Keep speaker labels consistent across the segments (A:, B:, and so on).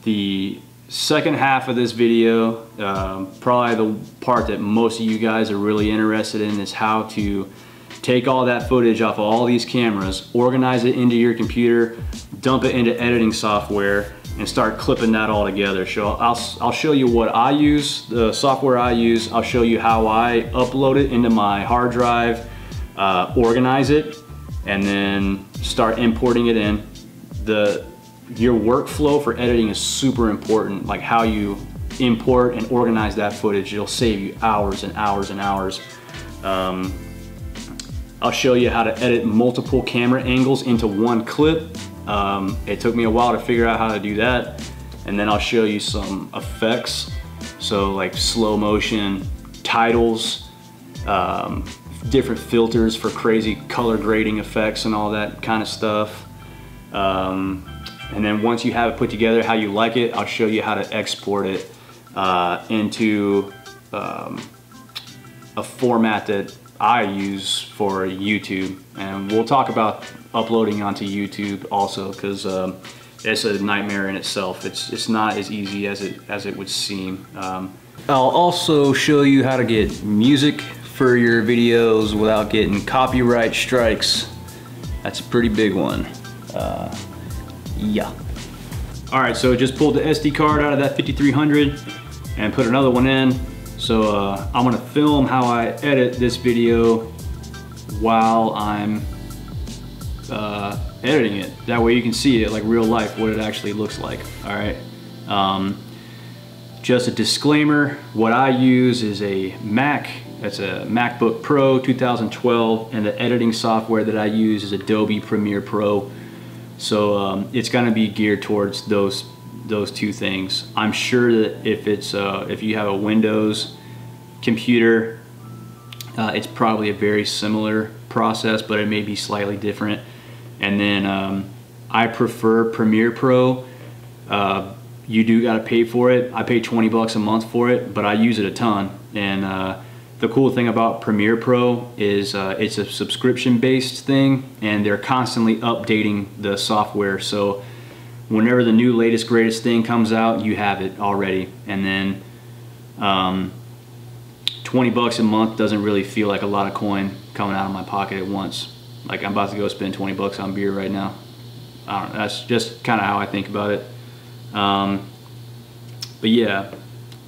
A: The second half of this video, probably the part that most of you guys are really interested in, is how to take all that footage off of all these cameras, organize it into your computer, dump it into editing software, and start clipping that all together. So I'll show you what I use, the software I use. I'll show you how I upload it into my hard drive, organize it, and then start importing it in. Your workflow for editing is super important, like how you import and organize that footage. It'll save you hours and hours and hours. I'll show you how to edit multiple camera angles into one clip. It took me a while to figure out how to do that. And then I'll show you some effects. So like slow motion, titles, different filters for crazy color grading effects and all that kind of stuff. And then once you have it put together how you like it, I'll show you how to export it into a format that I use for YouTube. And we'll talk about uploading onto YouTube also, because it's a nightmare in itself. It's not as easy as it would seem. I'll also show you how to get music for your videos without getting copyright strikes. That's a pretty big one. Yeah. All right, so just pulled the SD card out of that 5300 and put another one in. So I'm gonna film how I edit this video while I'm editing it. That way you can see it like real life, what it actually looks like. All right. Just a disclaimer, what I use is a Mac. That's a MacBook Pro 2012, and the editing software that I use is Adobe Premiere Pro. So it's gonna be geared towards those two things. I'm sure that if you have a Windows computer, it's probably a very similar process, but it may be slightly different. And then I prefer Premiere Pro. You do gotta pay for it. I pay 20 bucks a month for it, but I use it a ton. And the cool thing about Premiere Pro is it's a subscription-based thing, and they're constantly updating the software. So whenever the new latest greatest thing comes out, you have it already. And then 20 bucks a month doesn't really feel like a lot of coin coming out of my pocket at once. Like I'm about to go spend 20 bucks on beer right now. I don't know, that's just kind of how I think about it. But yeah,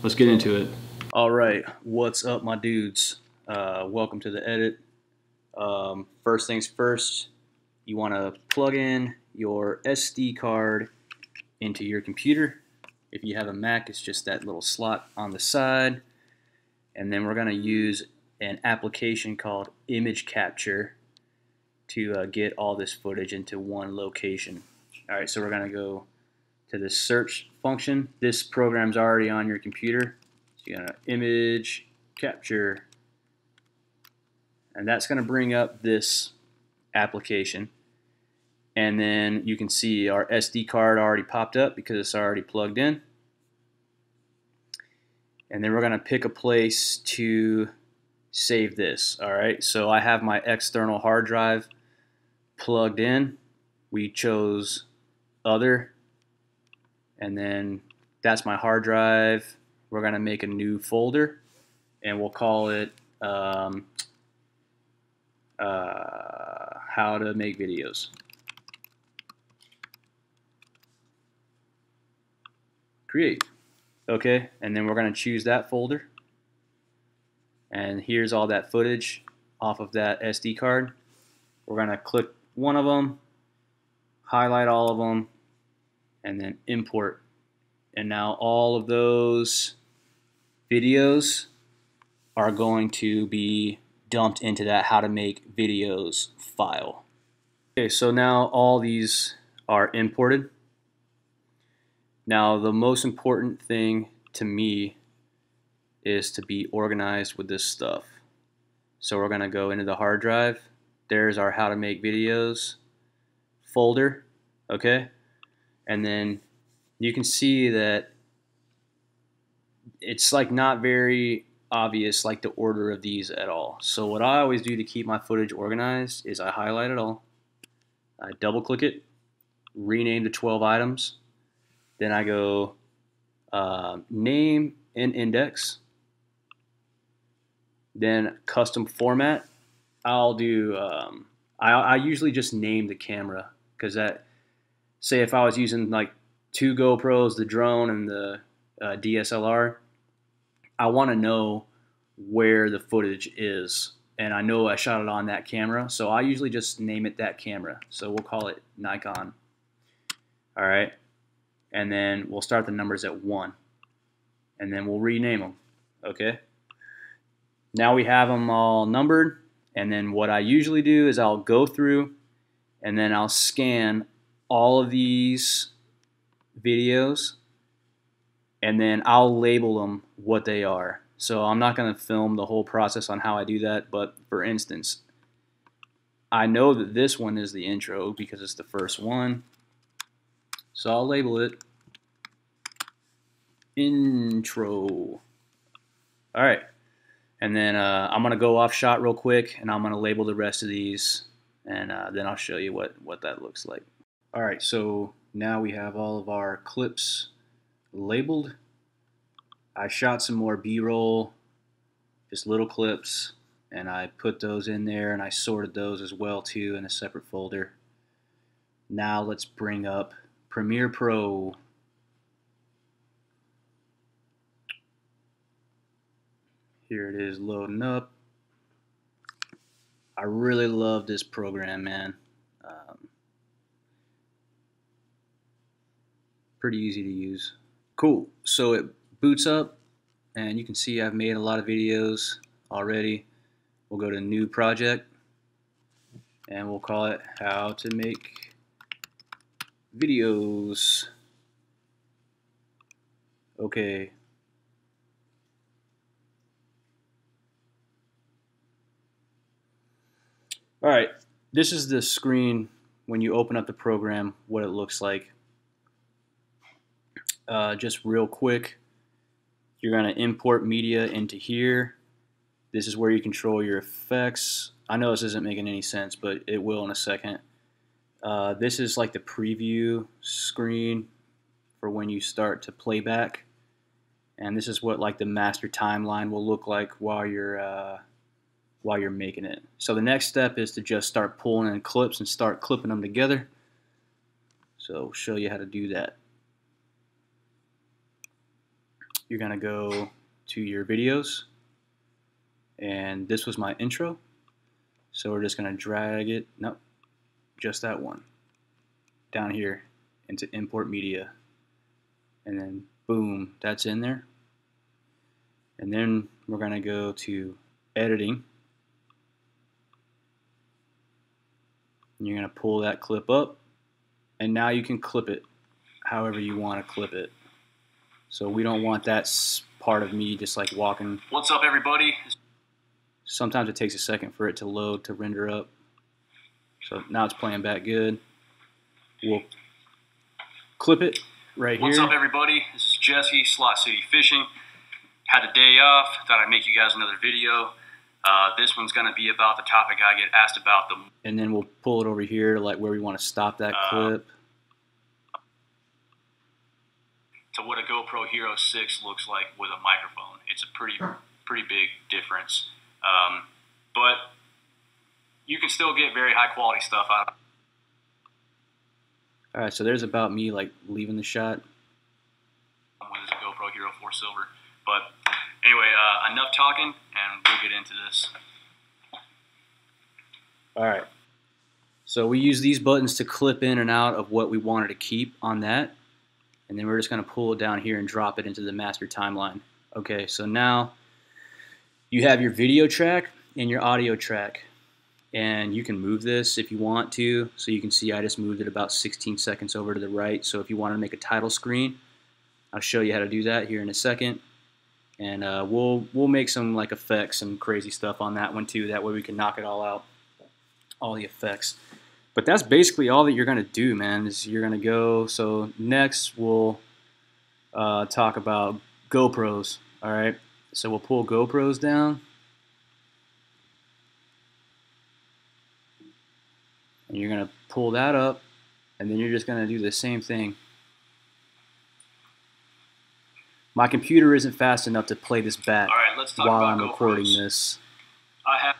A: let's get into it. All right, what's up, my dudes? Welcome to the edit. First things first, you want to plug in your SD card into your computer. If you have a Mac, it's just that little slot on the side. And then we're going to use an application called Image Capture to get all this footage into one location. All right, so we're going to go to the search function. This program's already on your computer. So you're going to Image Capture, and that's going to bring up this application. And then you can see our SD card already popped up because it's already plugged in. And then we're going to pick a place to save this. All right, so I have my external hard drive plugged in. We chose other, and then that's my hard drive. We're going to make a new folder, and we'll call it how to make videos. Create. Okay, and then we're going to choose that folder, and here's all that footage off of that SD card. We're going to click one of them, highlight all of them, and then import. And now all of those videos are going to be dumped into that how to make videos file. Okay, so now all these are imported. Now the most important thing to me is to be organized with this stuff. So we're going to go into the hard drive. There's our how to make videos folder, okay? And then you can see that it's like not very obvious like the order of these at all. So what I always do to keep my footage organized is I highlight it all, I double click it, rename to 12 items, Then I go name and index. Then custom format. I'll do, I usually just name the camera, because that, say if I was using like 2 GoPros, the drone and the DSLR, I want to know where the footage is. And I know I shot it on that camera, so I usually just name it that camera. So we'll call it Nikon. All right. And then we'll start the numbers at 1. And then we'll rename them. Okay. Now we have them all numbered. And then what I usually do is I'll go through and then I'll scan all of these videos, and then I'll label them what they are. So I'm not going to film the whole process on how I do that, but for instance, I know that this one is the intro because it's the first one. So I'll label it intro. All right. And then I'm going to go off shot real quick, and I'm going to label the rest of these, and then I'll show you what that looks like. All right, so now we have all of our clips labeled. I shot some more B-roll, just little clips, and I put those in there, and I sorted those as well too in a separate folder. Now let's bring up Premiere Pro. Here it is loading up. I really love this program, man. Pretty easy to use. Cool. So it boots up, and you can see I've made a lot of videos already. We'll go to New Project, and we'll call it How to Make Videos. Okay. All right, this is the screen when you open up the program, what it looks like. Just real quick, you're going to import media into here. This is where you control your effects. I know this isn't making any sense, but it will in a second. This is like the preview screen for when you start to play back. And this is what like the master timeline will look like while you're making it. So the next step is to just start pulling in clips and start clipping them together. So I'll show you how to do that. You're gonna go to your videos, and this was my intro. So we're just gonna drag it, nope, just that one, down here into import media. And then boom, that's in there. And then we're gonna go to editing. And you're gonna pull that clip up, and now you can clip it however you want to clip it. So we don't want that part of me just like walking.
B: What's up, everybody?
A: Sometimes it takes a second for it to load, to render up. So now it's playing back good. We'll clip it right here.
B: What's up, everybody? This is Jesse, SlotCityFishing. Had a day off, thought I'd make you guys another video. This one's going to be about the topic I get asked about.
A: And then we'll pull it over here to like where we want to stop that clip.
B: To what a GoPro Hero 6 looks like with a microphone. It's a pretty big difference. But you can still get very high quality stuff out of it.
A: Alright, so there's about me like leaving the shot.
B: With a GoPro Hero 4 Silver. But anyway, enough talking, and we'll get into this.
A: Alright, so we use these buttons to clip in and out of what we wanted to keep on that. And then we're just going to pull it down here and drop it into the master timeline. Okay, so now you have your video track and your audio track. And you can move this if you want to. So you can see I just moved it about 16 seconds over to the right. So if you want to make a title screen, I'll show you how to do that here in a second. And we'll make some like effects and crazy stuff on that one too. That way we can knock it all out, all the effects. But that's basically all that you're going to do, man, is you're going to go. So next we'll talk about GoPros, all right? So we'll pull GoPros down. And you're going to pull that up, and then you're just going to do the same thing. My computer isn't fast enough to play this back while I'm recording this.
B: I have.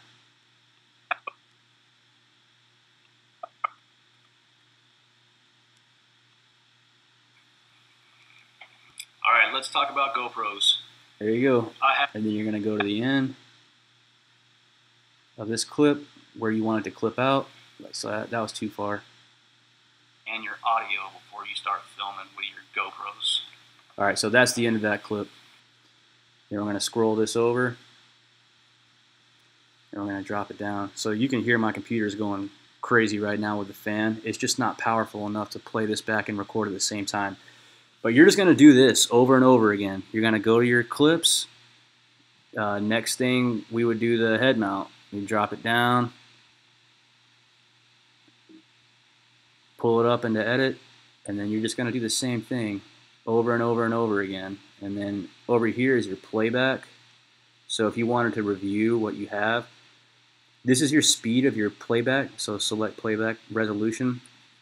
B: All right, let's talk about GoPros.
A: There you go. And then you're going to go to the end of this clip where you want it to clip out. So that was too far.
B: And your audio before you start filming with your GoPros.
A: All right, so that's the end of that clip. Then we're going to scroll this over. And we're going to drop it down. So you can hear my computer's going crazy right now with the fan. It's just not powerful enough to play this back and record at the same time. But you're just going to do this over and over again. You're going to go to your clips. Next thing, we would do the head mount. You drop it down. Pull it up into edit. And then you're just going to do the same thing over and over and over again. And then over here is your playback. So if you wanted to review what you have, this is your speed of your playback. So select playback resolution.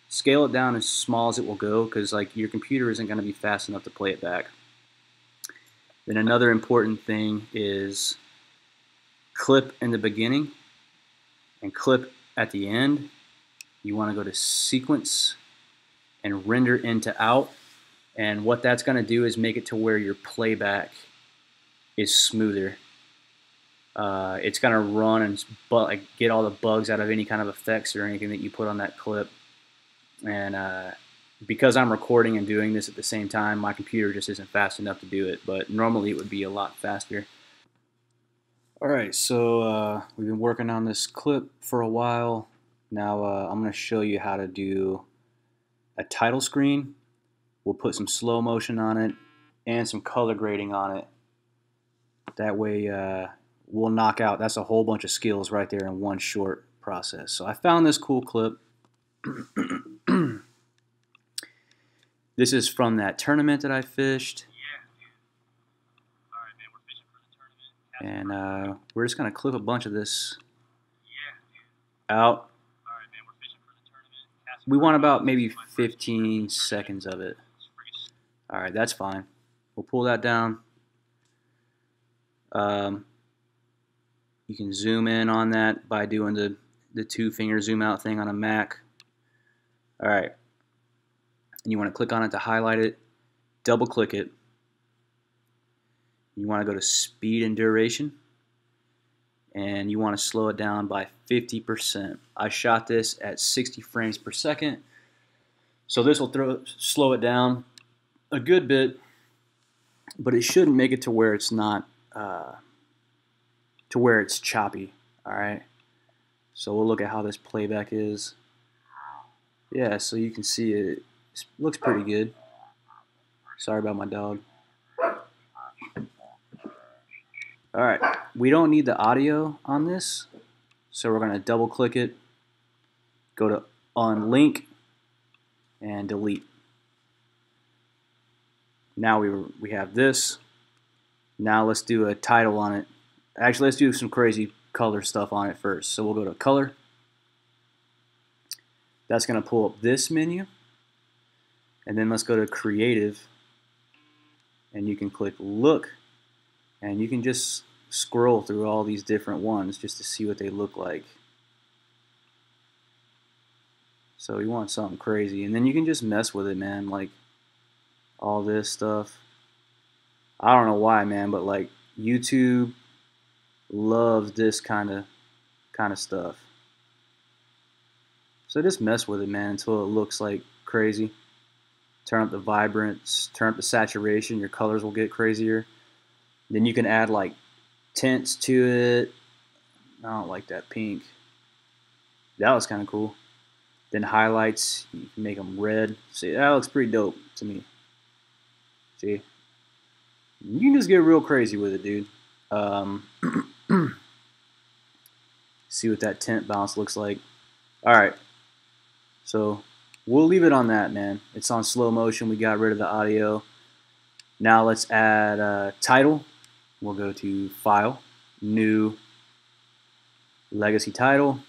A: Scale it down as small as it will go, because like your computer isn't going to be fast enough to play it back. Then another important thing is clip in the beginning and clip at the end. You want to go to sequence and render into out. And what that's going to do is make it to where your playback is smoother. It's going to run and get all the bugs out of any kind of effects or anything that you put on that clip. And because I'm recording and doing this at the same time, my computer just isn't fast enough to do it. But normally it would be a lot faster. Alright, so we've been working on this clip for a while. Now I'm going to show you how to do a title screen. We'll put some slow motion on it and some color grading on it. That way we'll knock out, that's a whole bunch of skills right there in one short process. So I found this cool clip. This is from that tournament that I fished.
B: All right, man, we're fishing for the tournament.
A: And we're just going to clip a bunch of this out. We want about maybe 15 seconds of it. Alright, that's fine. We'll pull that down. You can zoom in on that by doing the two-finger zoom out thing on a Mac. Alright. And you want to click on it to highlight it. Double click it. You want to go to speed and duration. And you want to slow it down by 50%. I shot this at 60 frames per second. So this will slow it down a good bit, but it shouldn't make it to where it's not, to where it's choppy. Alright. So we'll look at how this playback is. Yeah, so you can see it looks pretty good. Sorry about my dog. Alright, we don't need the audio on this, so we're going to double click it, go to unlink, and delete. Now we have this. Now let's do a title on it. Actually, let's do some crazy color stuff on it first. So we'll go to color. That's going to pull up this menu. And then let's go to creative. And you can click look. And you can just scroll through all these different ones just to see what they look like. So you want something crazy. And then you can just mess with it, man. Like all this stuff. I don't know why, man, but like YouTube loves this kind of stuff. So just mess with it, man, until it looks like crazy. Turn up the vibrance, turn up the saturation, your colors will get crazier. Then you can add like tints to it. I don't like that pink. That was kind of cool. Then highlights, you can make them red. See, that looks pretty dope to me. See? You can just get real crazy with it, dude. See what that tint bounce looks like. Alright. So, we'll leave it on that, man. It's on slow motion. We got rid of the audio. Now let's add a title. We'll go to File, New, Legacy Title.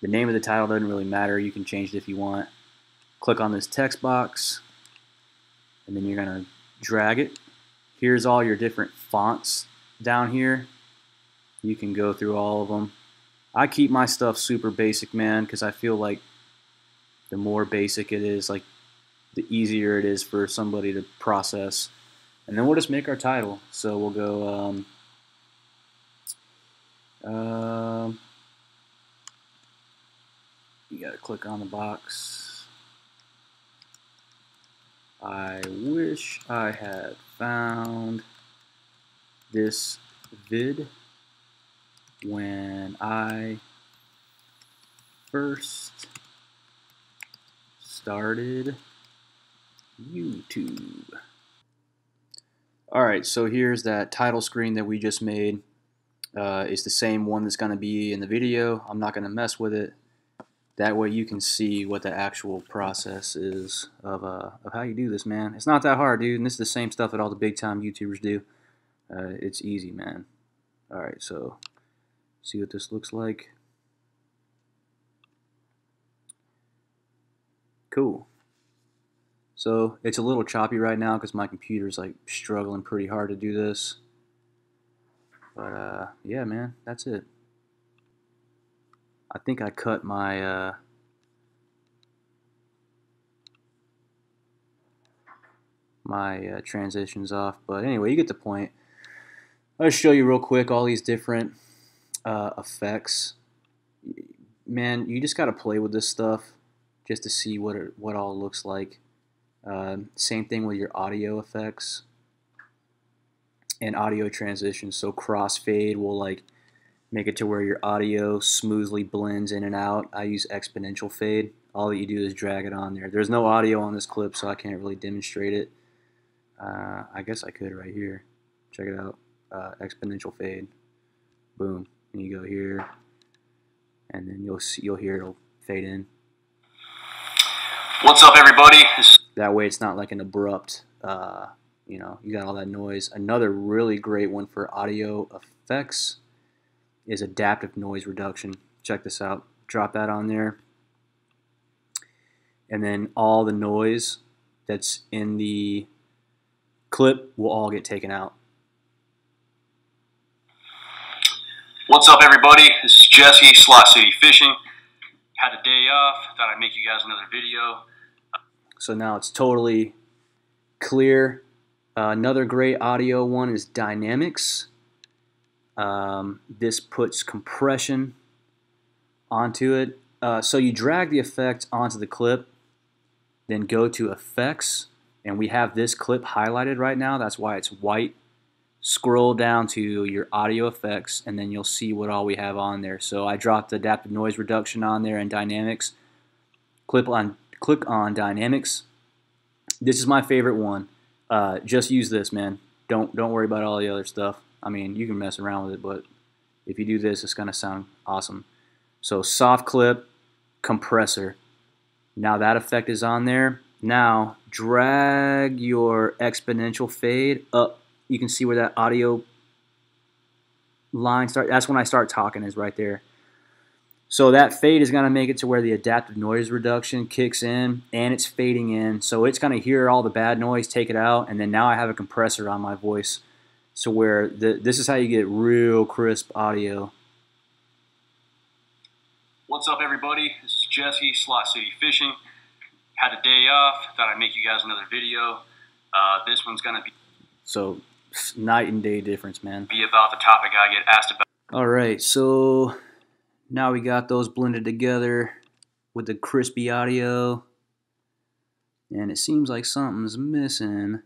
A: The name of the title doesn't really matter. You can change it if you want. Click on this text box. And then you're going to drag it Here's all your different fonts down here. You can go through all of them. I keep my stuff super basic, man, because I feel like the more basic it is, like the easier it is for somebody to process. And then we'll just make our title. So we'll go you gotta click on the box. I wish I had found this vid when I first started YouTube. Alright, so here's that title screen that we just made. It's the same one that's going to be in the video. I'm not going to mess with it. That way you can see what the actual process is of how you do this, man. It's not that hard, dude, and this is the same stuff that all the big-time YouTubers do. It's easy, man. Alright, so see what this looks like. Cool. So it's a little choppy right now because my computer's like struggling pretty hard to do this. But yeah, man, that's it. I think I cut my transitions off, but anyway, you get the point. I'll show you real quick all these different effects. Man, you just gotta play with this stuff just to see what it all looks like. Same thing with your audio effects and audio transitions. So crossfade will like make it to where your audio smoothly blends in and out. I use exponential fade. All that you do is drag it on there. There's no audio on this clip, so I can't really demonstrate it. I guess I could right here. Check it out. Exponential fade. Boom. And you go here, and then you'll hear it'll fade in.
B: What's up, everybody?
A: That way it's not like an abrupt, you know, you got all that noise. Another really great one for audio effects is adaptive noise reduction. Check this out. Drop that on there. And then all the noise that's in the clip will all get taken out.
B: What's up, everybody? This is Jesse, SlotCityFishing. Had a day off. Thought I'd make you guys another video.
A: So now it's totally clear. Another great audio one is dynamics. This puts compression onto it. So you drag the effect onto the clip, then go to effects, and we have this clip highlighted right now. That's why it's white. Scroll down to your audio effects, and then you'll see what all we have on there. So I dropped adaptive noise reduction on there and dynamics. Click on dynamics. This is my favorite one. Just use this, man. Don't worry about all the other stuff. I mean, you can mess around with it, but if you do this, it's gonna sound awesome. So soft clip, compressor. Now that effect is on there. Now drag your exponential fade up. You can see where that audio line starts. That's when I start talking, is right there. So that fade is going to make it to where the adaptive noise reduction kicks in, and it's fading in. So it's going to hear all the bad noise, take it out, and then now I have a compressor on my voice. So where this is how you get real crisp audio.
B: What's up, everybody? This is Jesse, SlotCityFishing. Had a day off. Thought I'd make you guys another video. This one's going to be...
A: So night and day difference, man.
B: Be about the topic I get asked about.
A: All right, so now we got those blended together with the crispy audio, and it seems like something's missing,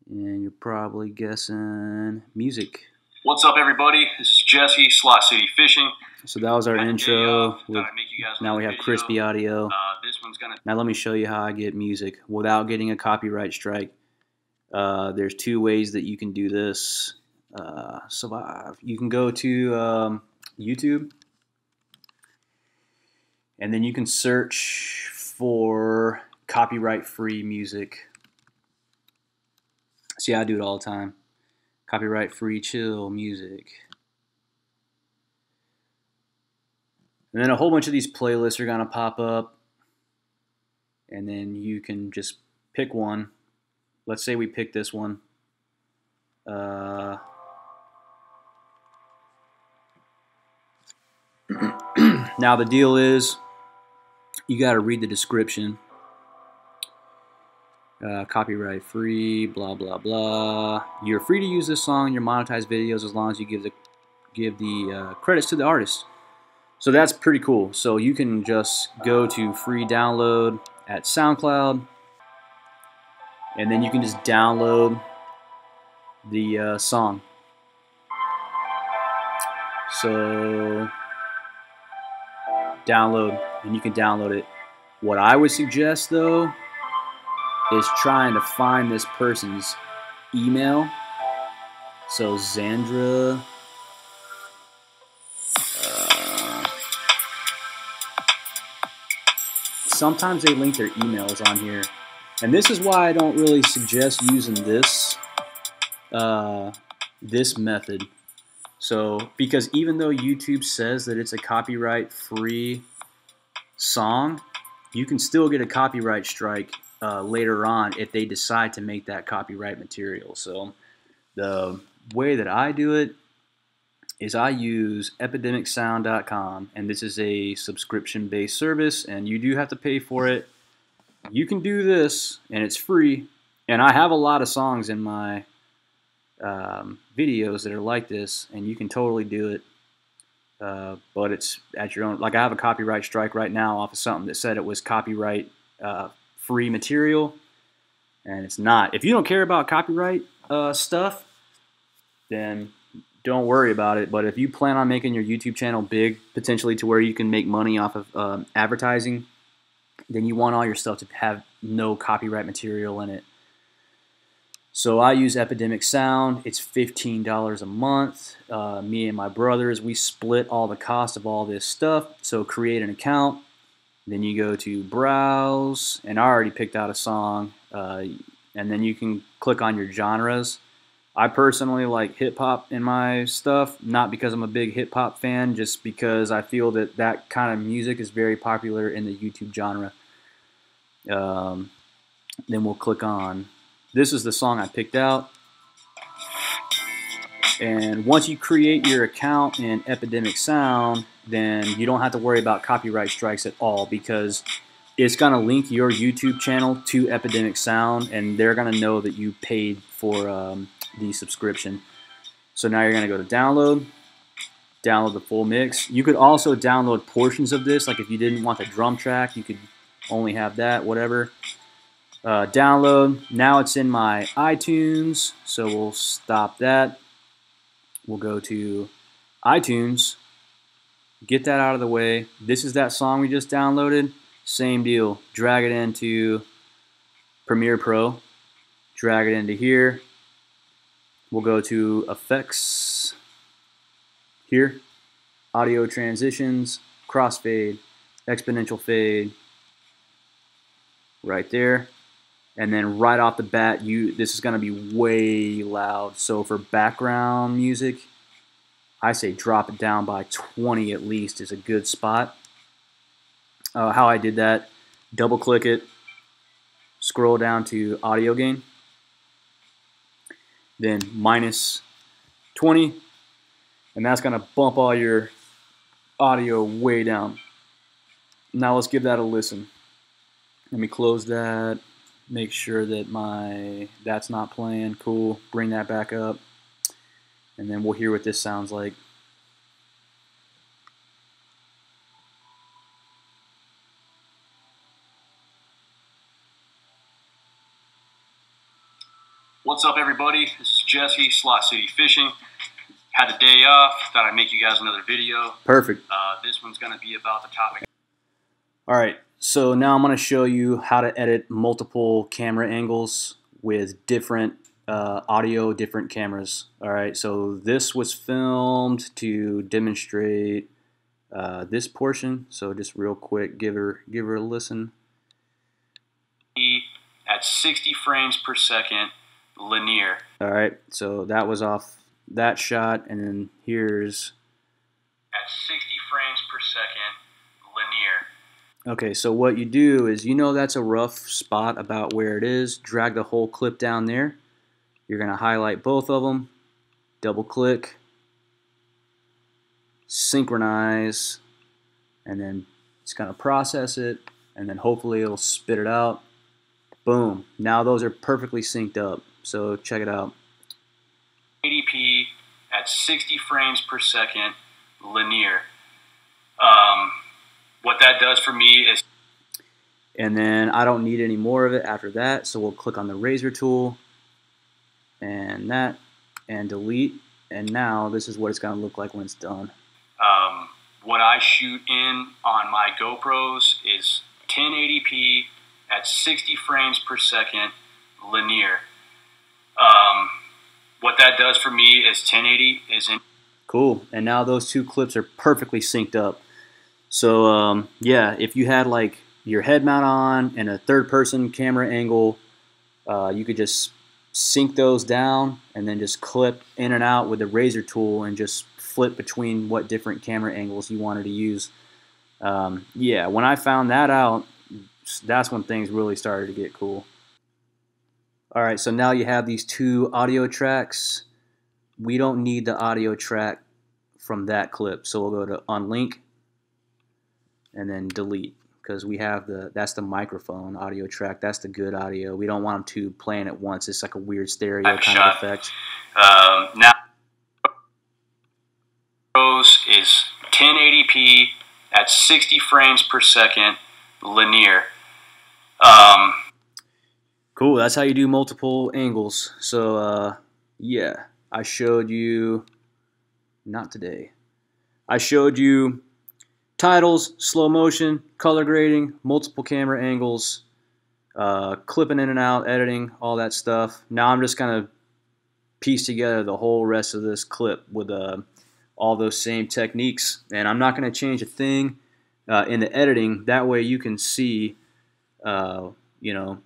A: and you're probably guessing music.
B: What's up, everybody? This is Jesse, SlotCityFishing.
A: So that was our intro. Now we have crispy audio. Now let me show you how I get music without getting a copyright strike. There's two ways that you can do this. Survive. You can go to YouTube, and then you can search for copyright-free music. See, I do it all the time. Copyright-free chill music. And then a whole bunch of these playlists are going to pop up, and then you can just pick one. let's say we pick this one. Now the deal is, you got to read the description. Copyright free, blah blah blah. You're free to use this song in your monetized videos as long as you give the credits to the artist. So that's pretty cool. So you can just go to free download at SoundCloud, and then you can just download the song. So download, and you can download it. What I would suggest though is trying to find this person's email. So Xandra, sometimes they link their emails on here, and this is why I don't really suggest using this this method. So because even though YouTube says that it's a copyright free song, you can still get a copyright strike later on if they decide to make that copyright material. So the way that I do it is I use epidemicsound.com, and this is a subscription-based service, and you do have to pay for it. You can do this, and it's free, and I have a lot of songs in my videos that are like this, and you can totally do it, but it's at your own. Like, I have a copyright strike right now off of something that said it was copyright free material, and it's not. If you don't care about copyright stuff, then don't worry about it. But if you plan on making your YouTube channel big, potentially to where you can make money off of advertising, then you want all your stuff to have no copyright material in it. So I use Epidemic Sound. It's $15 a month. Me and my brothers, we split all the cost of all this stuff. So create an account. Then you go to browse, and I already picked out a song. And then you can click on your genres. I personally like hip-hop in my stuff, not because I'm a big hip-hop fan, just because I feel that that kind of music is very popular in the YouTube genre. Then we'll click on, this is the song I picked out. And once you create your account in Epidemic Sound, then you don't have to worry about copyright strikes at all, because it's going to link your YouTube channel to Epidemic Sound, and they're going to know that you paid for the subscription. So now you're going to go to download the full mix. You could also download portions of this, like if you didn't want the drum track, you could only have that, whatever. Download. Now it's in my iTunes, so we'll stop that. We'll go to iTunes, get that out of the way. This is that song we just downloaded. Same deal. Drag it into Premiere Pro. Drag it into here. We'll go to Effects. Here. Audio Transitions. Crossfade. Exponential Fade. Right there. And then right off the bat, this is going to be way loud. So for background music, I say drop it down by 20 at least is a good spot. How I did that, double click it, scroll down to audio gain, then minus 20, and that's going to bump all your audio way down. Now let's give that a listen. Let me close that, make sure that that's not playing. Cool, bring that back up, and then we'll hear what this sounds like.
B: What's up, everybody? This is Jesse, SlotCityFishing. Had a day off, thought I'd make you guys another video.
A: Perfect.
B: This one's going to be about the topic.
A: Alright, so now I'm going to show you how to edit multiple camera angles with different audio, different cameras. Alright, so this was filmed to demonstrate this portion, so just real quick, give her a listen.
B: At 60 frames per second, linear.
A: Alright, so that was off that shot, and then here's
B: at 60 frames per second, linear.
A: Okay, so what you do is, you know that's a rough spot about where it is. Drag the whole clip down there. You're going to highlight both of them, double click, synchronize, and then it's going to process it, and then hopefully it'll spit it out. Boom. Now those are perfectly synced up. So check it out.
B: 80p at 60 frames per second linear. What that does for me is...
A: And then I don't need any more of it after that, so we'll click on the razor tool and that and delete, and now this is what it's going to look like when it's done.
B: What I shoot in on my GoPros is 1080p at 60 frames per second linear. What that does for me is 1080 is in...
A: Cool. And now those two clips are perfectly synced up. So yeah, if you had like your head mount on and a third person camera angle, you could just sync those down and then just clip in and out with the razor tool and just flip between what different camera angles you wanted to use. Yeah, when I found that out, that's when things really started to get cool. Alright, so now you have these two audio tracks. We don't need the audio track from that clip, so we'll go to unlink and then delete, because we have that's the microphone audio track. That's the good audio. We don't want them two playing at once. It's like a weird stereo kind of effect.
B: Now is 1080p at 60 frames per second linear.
A: Cool, that's how you do multiple angles. So yeah, I showed you, not today, I showed you titles, slow motion, color grading, multiple camera angles, clipping in and out, editing, all that stuff. Now I'm just going to piece together the whole rest of this clip with all those same techniques, and I'm not going to change a thing in the editing. That way you can see, you know,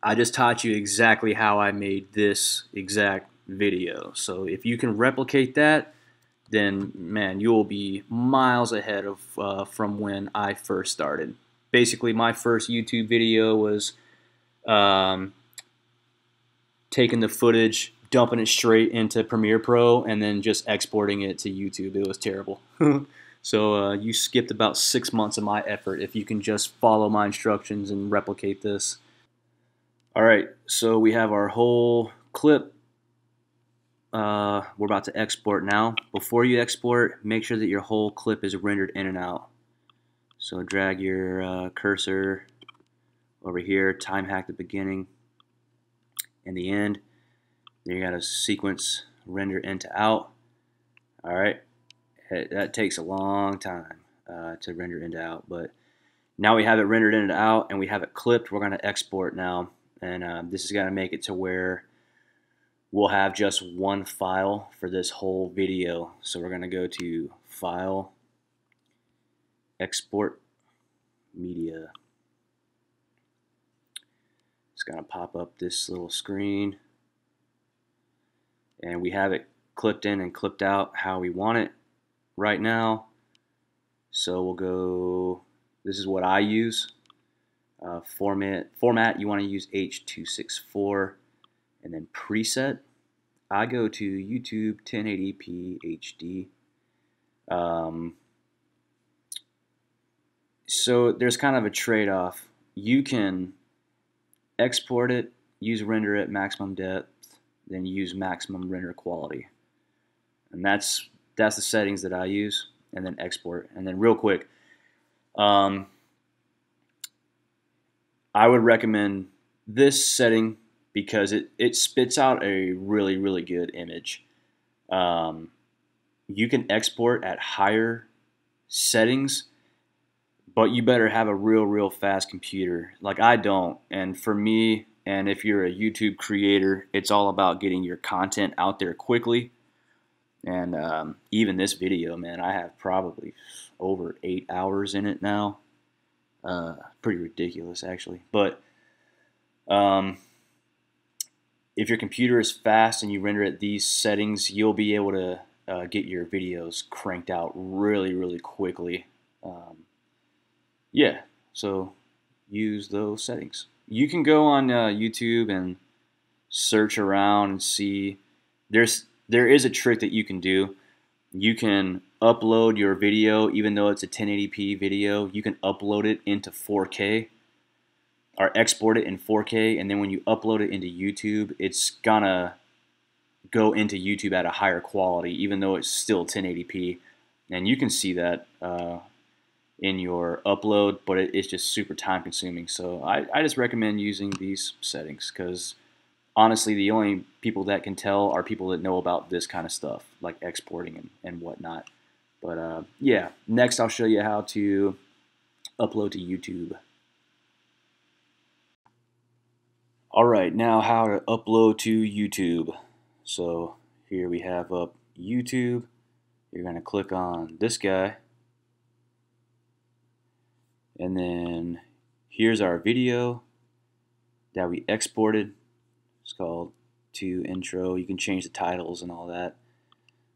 A: I just taught you exactly how I made this exact video. So if you can replicate that, then man, you'll be miles ahead of from when I first started. Basically, my first YouTube video was taking the footage, dumping it straight into Premiere Pro, and then just exporting it to YouTube. It was terrible. So you skipped about 6 months of my effort if you can just follow my instructions and replicate this. Alright, so we have our whole clip. We're about to export now. Before you export, make sure that your whole clip is rendered in and out. So drag your cursor over here, time hack the beginning and the end. Then you got a sequence render in to out. Alright, that takes a long time to render in to out, but now we have it rendered in and out and we have it clipped. We're going to export now, and this is going to make it to where we'll have just one file for this whole video. So we're going to go to File, Export, Media. It's going to pop up this little screen, and we have it clipped in and clipped out how we want it right now. So we'll go, this is what I use. Format, you want to use H.264. And then preset, I go to YouTube 1080p HD. So there's kind of a trade-off. You can export it, use render at maximum depth, then use maximum render quality. And that's the settings that I use, and then export. And then real quick, I would recommend this setting because it spits out a really, really good image. You can export at higher settings, but you better have a real fast computer. Like I don't, and for me, and if you're a YouTube creator, it's all about getting your content out there quickly. And even this video, man, I have probably over 8 hours in it now. Pretty ridiculous, actually. But if your computer is fast and you render at these settings, you'll be able to get your videos cranked out really quickly. yeah, so use those settings. You can go on YouTube and search around and see. There is a trick that you can do. You can upload your video, even though it's a 1080p video. You can upload it into 4K or export it in 4K, and then when you upload it into YouTube, it's gonna go into YouTube at a higher quality, even though it's still 1080p. And you can see that in your upload, but it's just super time consuming. So I just recommend using these settings because honestly, the only people that can tell are people that know about this kind of stuff, like exporting and whatnot. But yeah, next I'll show you how to upload to YouTube. All right, now how to upload to YouTube. So here we have up YouTube. You're going to click on this guy. And then here's our video that we exported. It's called to intro. You can change the titles and all that.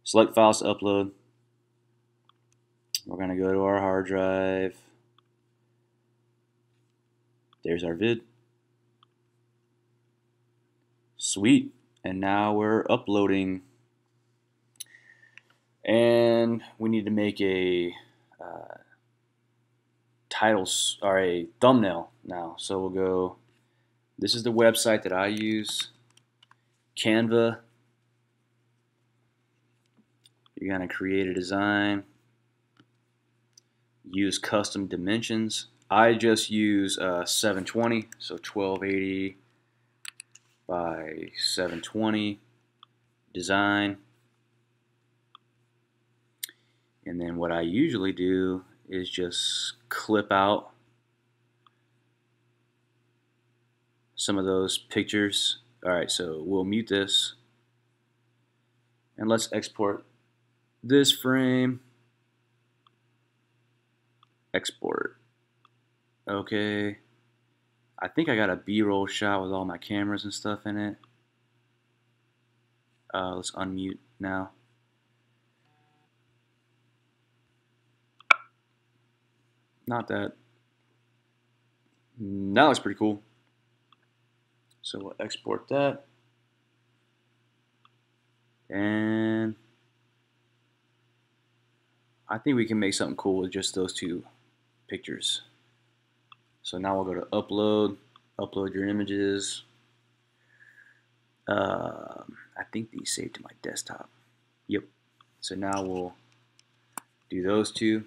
A: Select files to upload. We're going to go to our hard drive. There's our vid. Sweet. And now we're uploading. And we need to make a title or a thumbnail now. So we'll go, this is the website that I use, Canva. You're going to create a design, use custom dimensions. I just use 720, so 1280 by 720 design. And then what I usually do is just clip out some of those pictures. All right, so we'll mute this and let's export this frame. Export. Okay. I think I got a B-roll shot with all my cameras and stuff in it. Let's unmute now. Not that. That looks pretty cool. So we'll export that. And I think we can make something cool with just those two pictures. So now we'll go to upload, upload your images. I think these saved to my desktop. Yep. So now we'll do those two.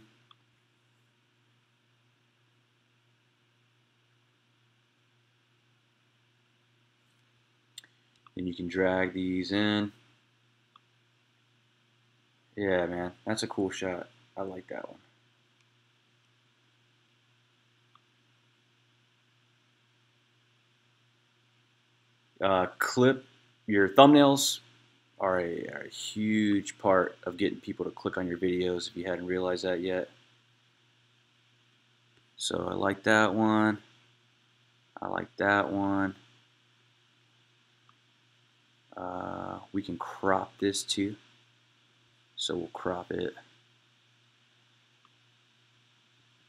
A: And you can drag these in. Yeah, man, that's a cool shot. I like that one. Clip, your thumbnails are a huge part of getting people to click on your videos if you hadn't realized that yet. So I like that one. I like that one. We can crop this too. So we'll crop it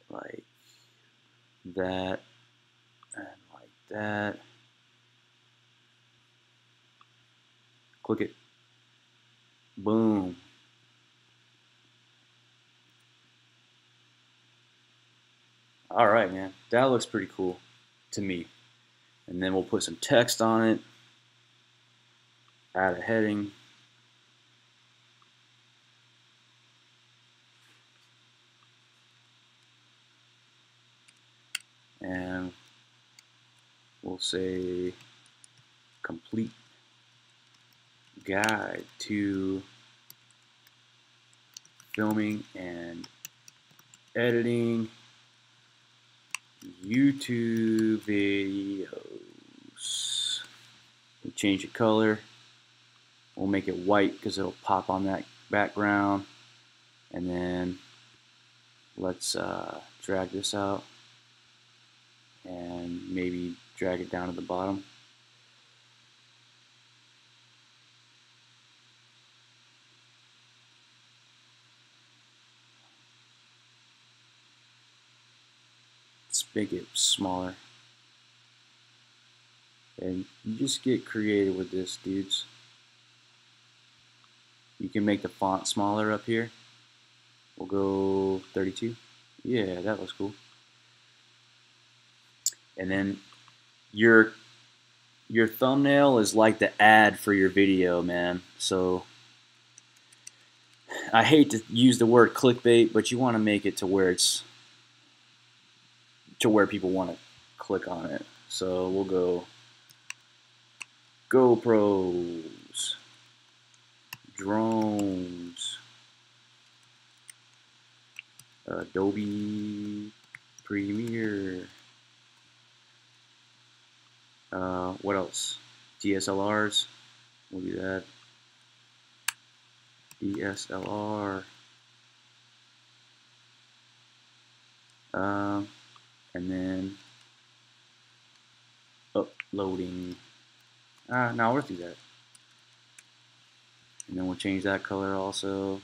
A: like that and like that. Click it. Boom. All right, man. That looks pretty cool to me. And then we'll put some text on it. Add a heading. And we'll say complete guide to filming and editing YouTube videos. We'll change the color. We'll make it white because it'll pop on that background. And then let's drag this out and maybe drag it down to the bottom. Let's make it smaller. And you just get creative with this, dudes. You can make the font smaller up here. We'll go 32. Yeah, that looks cool. And then your thumbnail is like the ad for your video, man. So I hate to use the word clickbait, but you want to make it to where it's to where people want to click on it. So we'll go GoPros, drones, Adobe Premiere, what else? DSLRs, we'll do that. DSLR, and then uploading. No, we'll do that. And then we'll change that color also,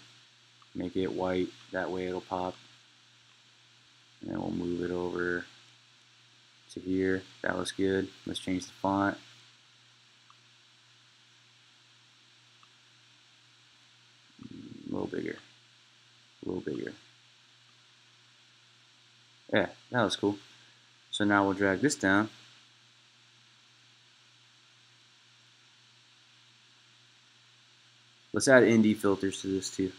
A: make it white, that way it'll pop. And then we'll move it over to here. That looks good. Let's change the font. A little bigger. A little bigger. Yeah, that was cool. So now we'll drag this down. Let's add ND filters to this too.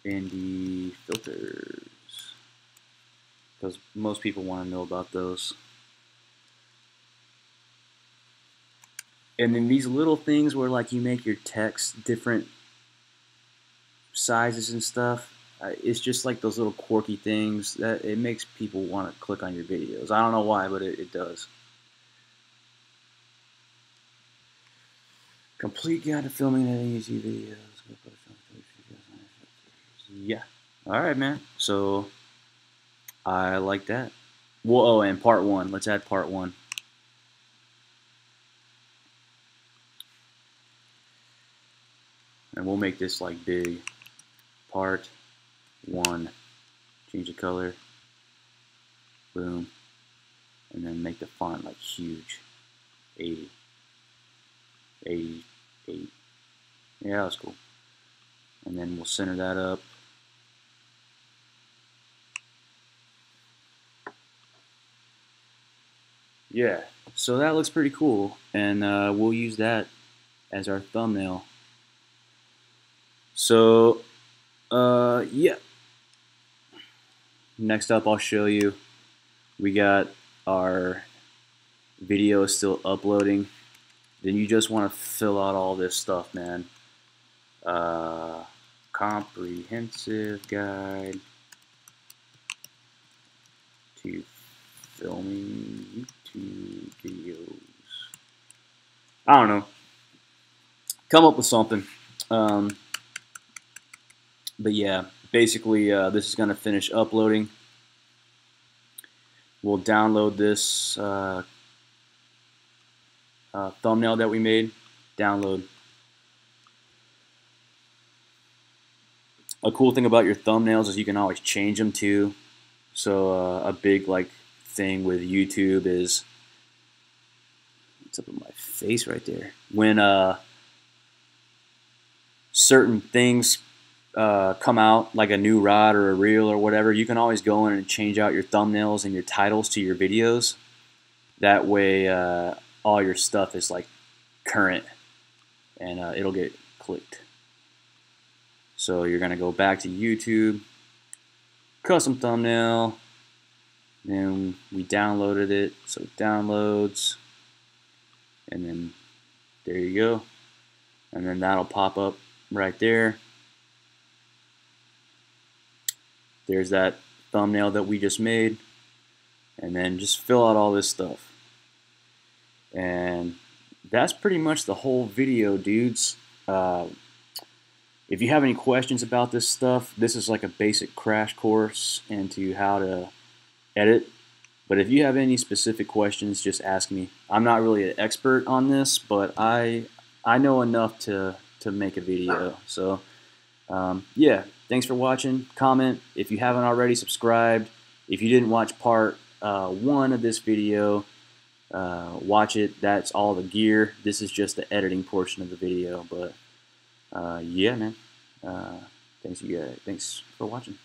A: ND filters. Because most people want to know about those. And then these little things where like you make your text different sizes and stuff, it's just like those little quirky things that it makes people want to click on your videos. I don't know why, but it does. Complete guide to filming and editing YouTube videos. Yeah. All right, man. So I like that. Well, oh, and part one. Let's add part one. And we'll make this like big. Part one. Change the color. Boom. And then make the font like huge. 80. 88. Yeah, that's cool. And then we'll center that up. Yeah, so that looks pretty cool, and we'll use that as our thumbnail. So, yeah. Next up, I'll show you. We got our video still uploading. Then you just want to fill out all this stuff, man. Comprehensive guide to filming YouTube videos. I don't know. Come up with something. But yeah, basically this is going to finish uploading. We'll download this thumbnail that we made. Download. A cool thing about your thumbnails is you can always change them too. So a big like thing with YouTube is, what's up with my face right there? When certain things come out, like a new rod or a reel or whatever, you can always go in and change out your thumbnails and your titles to your videos. That way all your stuff is like current, and it'll get clicked. So you're gonna go back to YouTube, custom thumbnail, then we downloaded it, so it downloads, and then there you go, and then that'll pop up right there. There's that thumbnail that we just made, and then just fill out all this stuff. And that's pretty much the whole video, dudes. If you have any questions about this stuff, this is like a basic crash course into how to edit. But if you have any specific questions, just ask me. I'm not really an expert on this, but I know enough to make a video. So yeah, thanks for watching. Comment if you haven't already. Subscribed. If you didn't watch part 1 of this video, watch it. That's all the gear. This is just the editing portion of the video. But yeah, man. Thanks for watching.